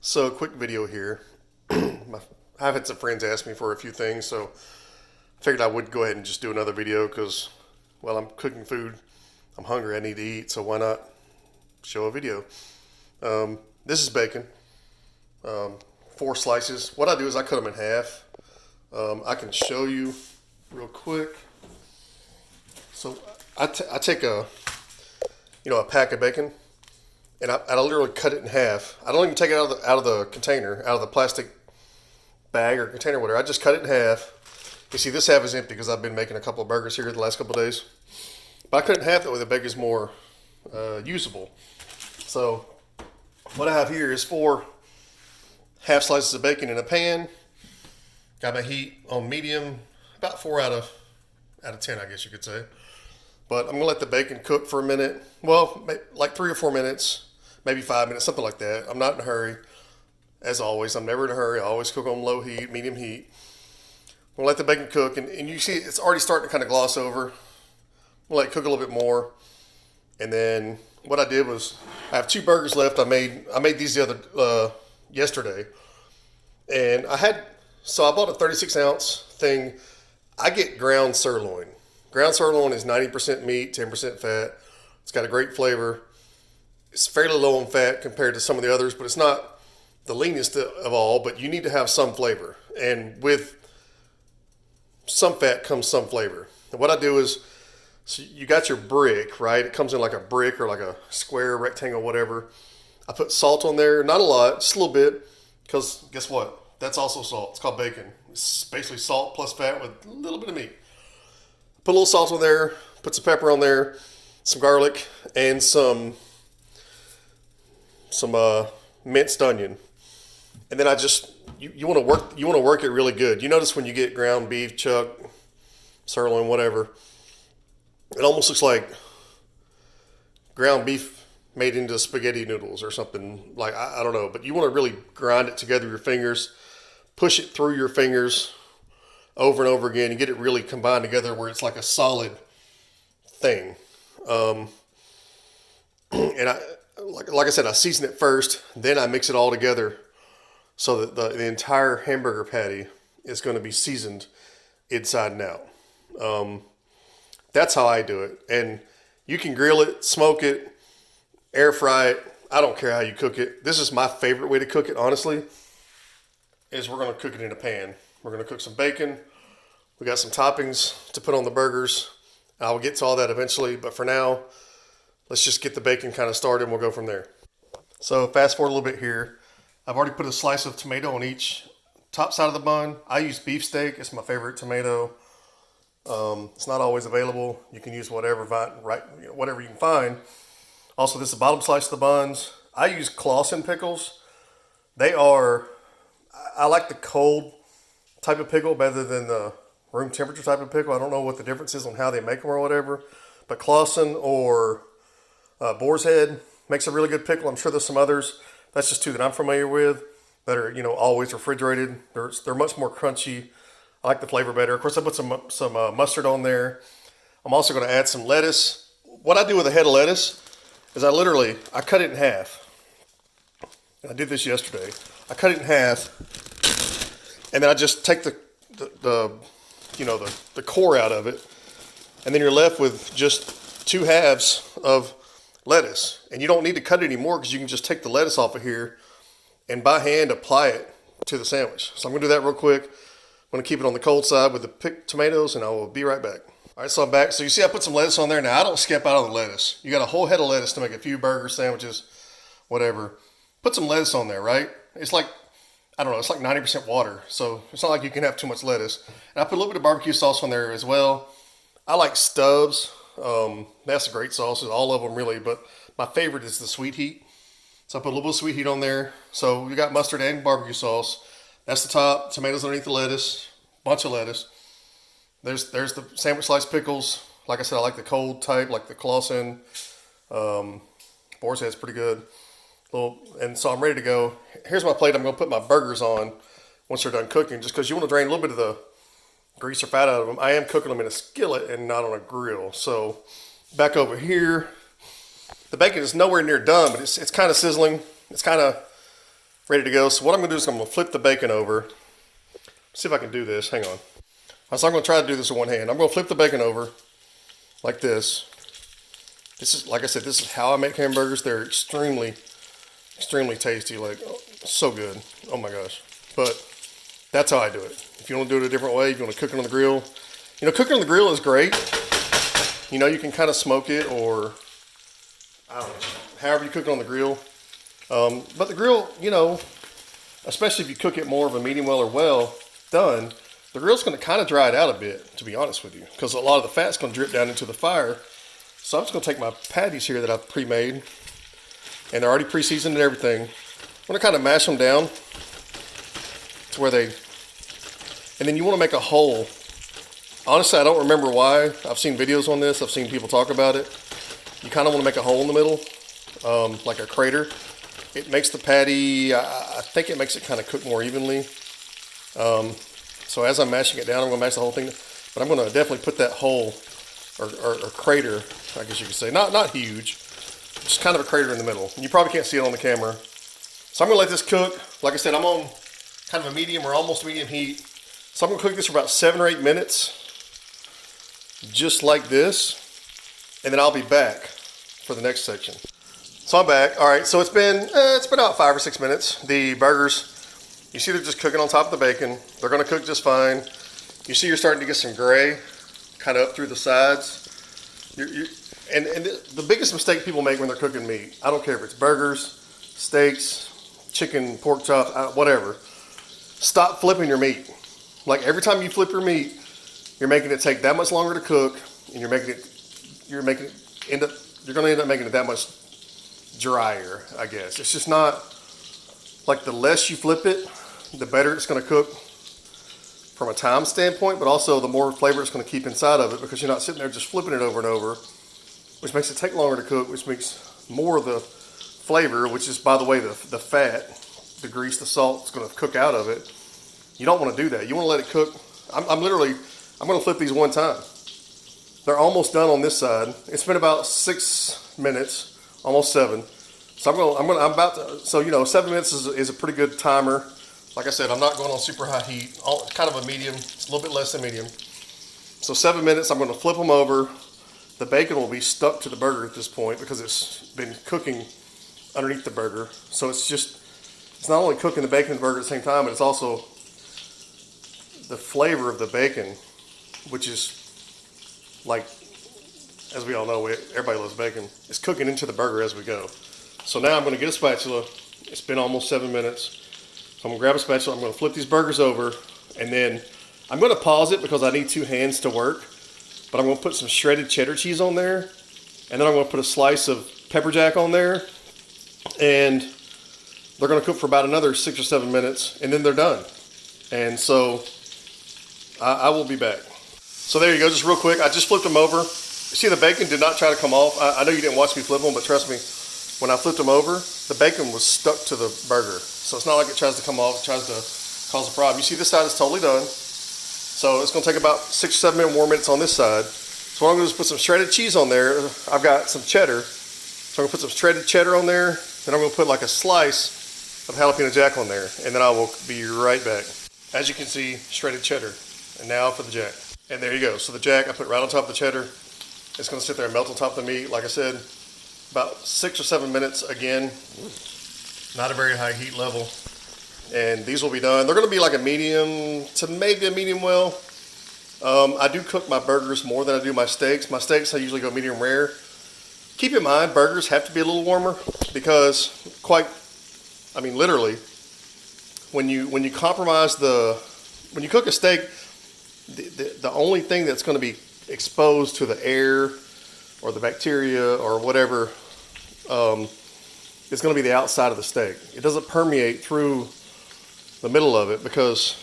So, a quick video here. I've had some friends ask me for a few things, so I figured I would go ahead and just do another video because, well, I'm cooking food. I'm hungry. I need to eat, so why not show a video? This is bacon. 4 slices. What I do is I cut them in half. I can show you real quick. So I take a pack of bacon, and I literally cut it in half. I don't even take it out of the container, out of the plastic bag or container, whatever. I just cut it in half. You see, this half is empty because I've been making a couple of burgers here the last couple of days. But I cut it in half that way the bacon's more usable. So what I have here is 4 half slices of bacon in a pan. Got my heat on medium, about 4 out of 10, I guess you could say. But I'm gonna let the bacon cook for a minute. Well, like 3 or 4 minutes, maybe 5 minutes, something like that. I'm not in a hurry. As always, I'm never in a hurry. I always cook on low heat, medium heat. I'm gonna let the bacon cook, and you see it's already starting to kind of gloss over. We'll let it cook a little bit more. And then what I did was, I have 2 burgers left. I made these the other yesterday, and I bought a 36 ounce thing. I get ground sirloin. Ground sirloin is 90% meat, 10% fat. It's got a great flavor. It's fairly low in fat compared to some of the others, but it's not the leanest of all. But you need to have some flavor, and with some fat comes some flavor. And what I do is, so you got your brick, right? It comes in like a brick or like a square, rectangle, whatever. I put salt on there, not a lot, just a little bit, because guess what? That's also salt. It's called bacon. It's basically salt plus fat with a little bit of meat. Put a little salt on there, put some pepper on there, some garlic, and some minced onion. And then you want to work it really good. You notice when you get ground beef, chuck, sirloin, whatever, it almost looks like ground beef made into spaghetti noodles or something. Like, I don't know, but you want to really grind it together with your fingers, push it through your fingers over and over again, and get it really combined together where it's like a solid thing. And like I said, I season it first, then I mix it all together so that the entire hamburger patty is going to be seasoned inside and out. That's how I do it. And you can grill it, smoke it, air fry it. I don't care how you cook it. This is my favorite way to cook it, honestly, is we're going to cook it in a pan. We're going to cook some bacon. We got some toppings to put on the burgers. I'll get to all that eventually, but for now, let's just get the bacon kind of started and we'll go from there. So fast forward a little bit here. I've already put a slice of tomato on each top side of the bun. I use beefsteak. It's my favorite tomato. It's not always available. You can use whatever you can find. Also, this is the bottom slice of the buns. I use Clausen pickles. I like the cold type of pickle better than the room temperature type of pickle. I don't know what the difference is on how they make them or whatever. But Clausen or Boar's Head makes a really good pickle. I'm sure there's some others. That's just 2 that I'm familiar with that are, always refrigerated. They're much more crunchy. I like the flavor better. Of course, I put some mustard on there. I'm also going to add some lettuce. What I do with a head of lettuce is I cut it in half. I did this yesterday. I cut it in half, and then I just take the core out of it, and then you're left with just 2 halves of lettuce. And you don't need to cut it anymore because you can just take the lettuce off of here and by hand apply it to the sandwich. So I'm going to do that real quick. I'm going to keep it on the cold side with the picked tomatoes, and I will be right back. All right, so I'm back. So you see I put some lettuce on there. Now, I don't skip out on the lettuce. You got a whole head of lettuce to make a few burgers, sandwiches, whatever. Put some lettuce on there, right? It's like, I don't know, it's like 90% water. So it's not like you can have too much lettuce. And I put a little bit of barbecue sauce on there as well. I like Stubbs. That's a great sauce. All of them really, but my favorite is the sweet heat. So I put a little bit of sweet heat on there. So we got mustard and barbecue sauce. That's the top. Tomatoes underneath the lettuce. Bunch of lettuce. There's the sandwich slice pickles. Like I said, I like the cold type, like the Clausen. Boar's Head's pretty good. And so I'm ready to go. Here's my plate. I'm going to put my burgers on once they're done cooking, just because you want to drain a little bit of the grease or fat out of them. I am cooking them in a skillet and not on a grill. So back over here, the bacon is nowhere near done, but it's kind of sizzling. It's kind of ready to go. So what I'm gonna do is I'm gonna flip the bacon over. See if I can do this, hang on. So I'm gonna try to do this with one hand. I'm gonna flip the bacon over like this. This is, like I said, this is how I make hamburgers. They're extremely tasty, like so good. Oh my gosh. But that's how I do it. If you want to do it a different way, if you want to cook it on the grill, you know, cooking on the grill is great. You know, you can kind of smoke it, or I don't know, however you cook it on the grill. But the grill, you know, especially if you cook it more of a medium well or well done, the grill's going to kind of dry it out a bit, to be honest with you, because a lot of the fat's going to drip down into the fire. So I'm just going to take my patties here that I've pre-made, and they're already pre-seasoned and everything. I'm going to kind of mash them down to where they, and then you want to make a hole. Honestly, I don't remember why. I've seen videos on this. I've seen people talk about it. You kind of want to make a hole in the middle, like a crater. It makes the patty, I think it makes it kind of cook more evenly. So as I'm mashing it down, I'm going to mash the whole thing. But I'm going to definitely put that hole, or crater, I guess you could say. Not huge, just kind of a crater in the middle. And you probably can't see it on the camera. So I'm going to let this cook. Like I said, I'm on kind of a medium or almost medium heat. So I'm going to cook this for about 7 or 8 minutes. Just like this. And then I'll be back for the next section. So I'm back. All right, so it's been about 5 or 6 minutes. The burgers, you see they're just cooking on top of the bacon. They're going to cook just fine. You see you're starting to get some gray kind of up through the sides. And the biggest mistake people make when they're cooking meat, I don't care if it's burgers, steaks, chicken, pork chops, whatever. Stop flipping your meat. Like every time you flip your meat, you're making it take that much longer to cook, and you're going to end up making it that much drier, I guess. It's just not, like the less you flip it, the better it's going to cook from a time standpoint, but also the more flavor it's going to keep inside of it, because you're not sitting there just flipping it over and over, which makes it take longer to cook, which makes more of the flavor, which is, by the way, the fat, the grease, the salt is going to cook out of it. You don't want to do that. You want to let it cook. I'm going to flip these one time. They're almost done on this side. It's been about 6 minutes, almost 7. So so you know, 7 minutes is a pretty good timer. Like I said, I'm not going on super high heat, kind of a medium, it's a little bit less than medium. So 7 minutes, I'm going to flip them over. The bacon will be stuck to the burger at this point because it's been cooking underneath the burger. So it's not only cooking the bacon and the burger at the same time, but it's also the flavor of the bacon, which is, like, as we all know, everybody loves bacon. It's cooking into the burger as we go. So now I'm going to get a spatula. It's been almost 7 minutes. So I'm going to grab a spatula. I'm going to flip these burgers over. And then I'm going to pause it because I need 2 hands to work. But I'm going to put some shredded cheddar cheese on there. And then I'm going to put a slice of pepper jack on there. And they're going to cook for about another 6 or 7 minutes. And then they're done. And so I will be back. So there you go, just real quick. I just flipped them over. See, the bacon did not try to come off. I know you didn't watch me flip them, but trust me, when I flipped them over, the bacon was stuck to the burger. So it's not like it tries to come off, it tries to cause a problem. You see this side is totally done. So it's going to take about 6 or 7 more minutes on this side. So what I'm going to do is put some shredded cheese on there. I've got some cheddar. So I'm going to put some shredded cheddar on there. Then I'm going to put like a slice of jalapeno jack on there. And then I will be right back. As you can see, shredded cheddar. And now for the jack. And there you go. So the jack I put right on top of the cheddar. It's going to sit there and melt on top of the meat. Like I said, about 6 or 7 minutes again. Not a very high heat level. And these will be done. They're going to be like a medium to maybe a medium well. I do cook my burgers more than I do my steaks. My steaks I usually go medium rare. Keep in mind, burgers have to be a little warmer because literally, when you compromise when you cook a steak, the only thing that's going to be exposed to the air or the bacteria or whatever is going to be the outside of the steak. It doesn't permeate through the middle of it because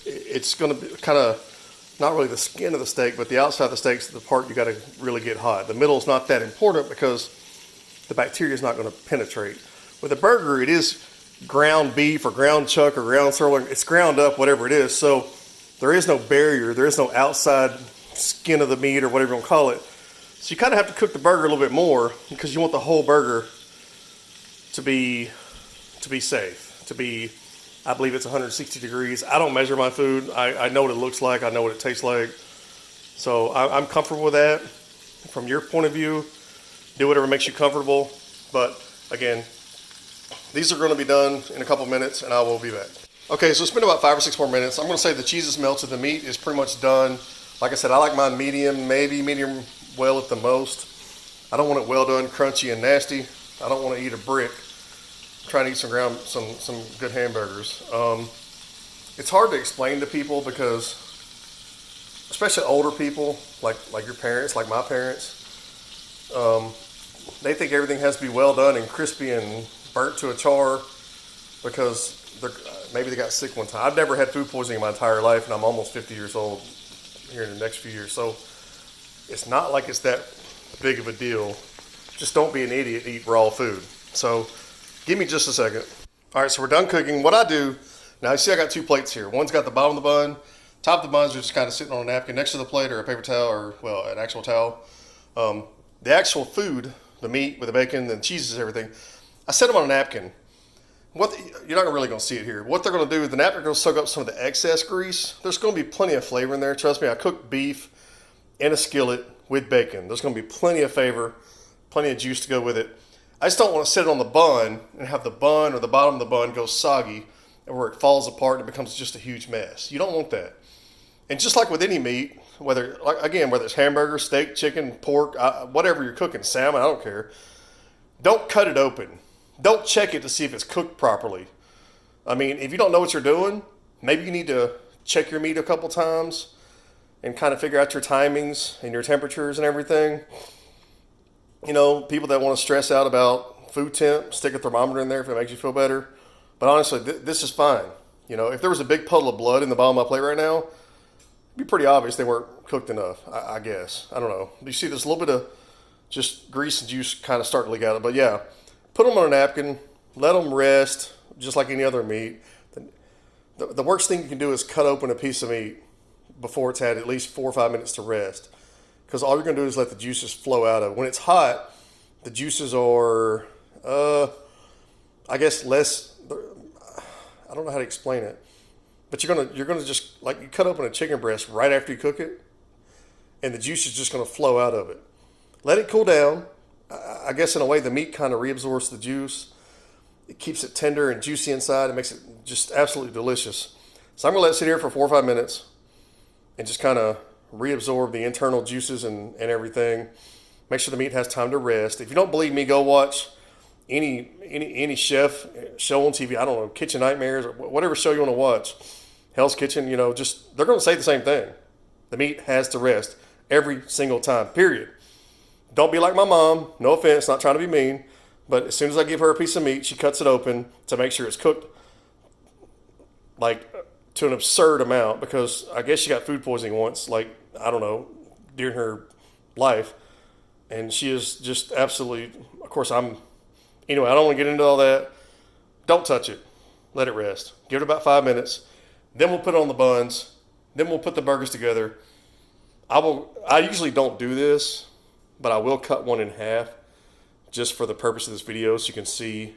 it's going to be kind of not really the skin of the steak, but the outside of the steak is the part you got to really get hot. The middle is not that important because the bacteria is not going to penetrate. With a burger, it is ground beef or ground chuck or ground sirloin. It's ground up, whatever it is. So there is no barrier. There is no outside skin of the meat or whatever you want to call it. So you kind of have to cook the burger a little bit more because you want the whole burger to be safe, to be, I believe it's 160 degrees. I don't measure my food. I know what it looks like. I know what it tastes like. So I'm comfortable with that. From your point of view, do whatever makes you comfortable. But again, these are going to be done in a couple minutes, and I will be back. Okay, so it's been about 5 or 6 more minutes. I'm going to say the cheese is melted. The meat is pretty much done. Like I said, I like mine medium, maybe medium well at the most. I don't want it well done, crunchy and nasty. I don't want to eat a brick. I'm trying to eat some good hamburgers. It's hard to explain to people because, especially older people, like your parents, like my parents, they think everything has to be well done and crispy and burnt to a char because maybe they got sick one time. I've never had food poisoning in my entire life, and I'm almost 50 years old here in the next few years. So it's not like it's that big of a deal. Just don't be an idiot and eat raw food. So give me just a second. All right, so we're done cooking. What I do, now you see I got 2 plates here. One's got the bottom of the bun. Top of the buns are just kind of sitting on a napkin next to the plate or a paper towel or, well, an actual towel. The actual food, the meat with the bacon, the cheeses, everything, I set them on a napkin. You're not really going to see it here. What they're going to do is the napkin is going to soak up some of the excess grease. There's going to be plenty of flavor in there. Trust me, I cooked beef in a skillet with bacon. There's going to be plenty of flavor, plenty of juice to go with it. I just don't want to sit it on the bun and have the bun or the bottom of the bun go soggy and where it falls apart and it becomes just a huge mess. You don't want that. And just like with any meat, whether it's hamburger, steak, chicken, pork, whatever you're cooking, salmon, I don't care, don't cut it open. Don't check it to see if it's cooked properly. I mean, if you don't know what you're doing, maybe you need to check your meat a couple times and kind of figure out your timings and your temperatures and everything. You know, people that want to stress out about food temp, stick a thermometer in there if it makes you feel better. But honestly, this is fine. You know, if there was a big puddle of blood in the bottom of my plate right now, it'd be pretty obvious they weren't cooked enough, I guess. I don't know. You see there's a little bit of just grease and juice kind of starting to leak out. But yeah, put them on a napkin, let them rest, just like any other meat. The worst thing you can do is cut open a piece of meat before it's had at least 4 or 5 minutes to rest. Because all you're going to do is let the juices flow out of it. When it's hot, the juices are, I guess, less, I don't know how to explain it. But you're gonna just, like, you cut open a chicken breast right after you cook it, and the juice is just going to flow out of it. Let it cool down. I guess in a way the meat kind of reabsorbs the juice. It keeps it tender and juicy inside. It makes it just absolutely delicious. So I'm going to let it sit here for 4 or 5 minutes and just kind of reabsorb the internal juices and everything. Make sure the meat has time to rest. If you don't believe me, go watch any chef show on TV. I don't know, Kitchen Nightmares or whatever show you want to watch. Hell's Kitchen, you know, just they're going to say the same thing. The meat has to rest every single time, period. Don't be like my mom. No offense, not trying to be mean. But as soon as I give her a piece of meat, she cuts it open to make sure it's cooked like to an absurd amount because I guess she got food poisoning once, like, I don't know, during her life. And she is just absolutely, of course, anyway, I don't want to get into all that. Don't touch it. Let it rest. Give it about 5 minutes. Then we'll put it on the buns. Then we'll put the burgers together. I usually don't do this, but I will cut one in half just for the purpose of this video so you can see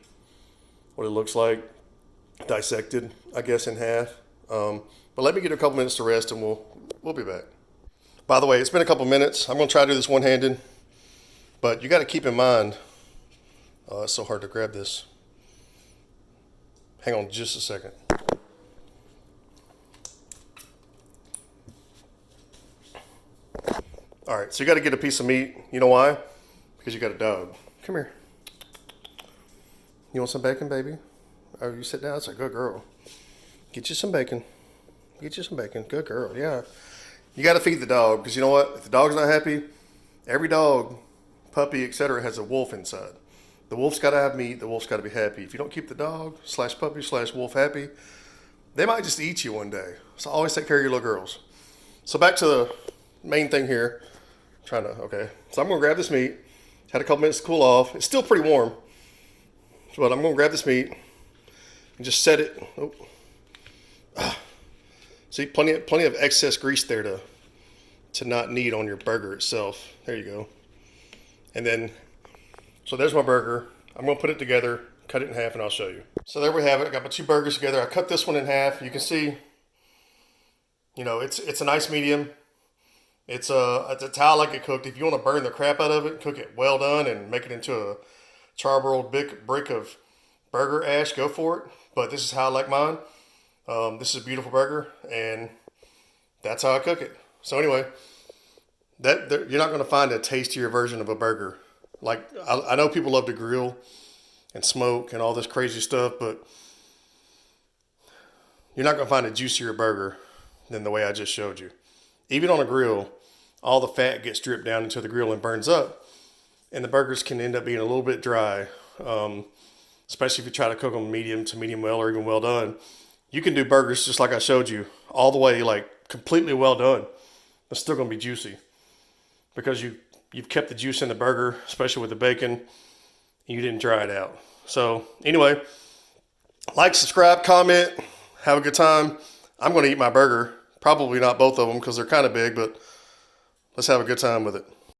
what it looks like dissected, I guess, in half. But let me get a couple minutes to rest and we'll be back. By the way, it's been a couple minutes. I'm going to try to do this one-handed, but you got to keep in mind, it's so hard to grab this. Hang on just a second. All right, so you got to get a piece of meat. You know why? Because you got a dog. Come here. You want some bacon, baby? Oh, you sit down. That's a good girl. Get you some bacon. Get you some bacon. Good girl. Yeah. You got to feed the dog because you know what? If the dog's not happy, every dog, puppy, etc., has a wolf inside. The wolf's got to have meat. The wolf's got to be happy. If you don't keep the dog / puppy / wolf happy, they might just eat you one day. So always take care of your little girls. So back to the main thing here. Okay. So I'm going to grab this meat. Had a couple minutes to cool off. It's still pretty warm. But I'm going to grab this meat and just set it. Oh. See, plenty of excess grease there to not need on your burger itself. There you go. And then, so there's my burger. I'm going to put it together, cut it in half and I'll show you. So there we have it. I got my 2 burgers together. I cut this one in half. You can see, you know, it's a nice medium. It's how I like it cooked. If you want to burn the crap out of it, cook it well done and make it into a charbroiled brick of burger ash, go for it. But this is how I like mine. This is a beautiful burger, and that's how I cook it. So anyway, you're not going to find a tastier version of a burger. Like, I know people love to grill and smoke and all this crazy stuff, but you're not going to find a juicier burger than the way I just showed you. Even on a grill, all the fat gets stripped down into the grill and burns up, and the burgers can end up being a little bit dry, especially if you try to cook them medium to medium well or even well done. You can do burgers just like I showed you, all the way like completely well done. It's still going to be juicy because you've kept the juice in the burger, especially with the bacon, and you didn't dry it out. So anyway, like, subscribe, comment, have a good time. I'm going to eat my burger. Probably not both of them because they're kind of big, but let's have a good time with it.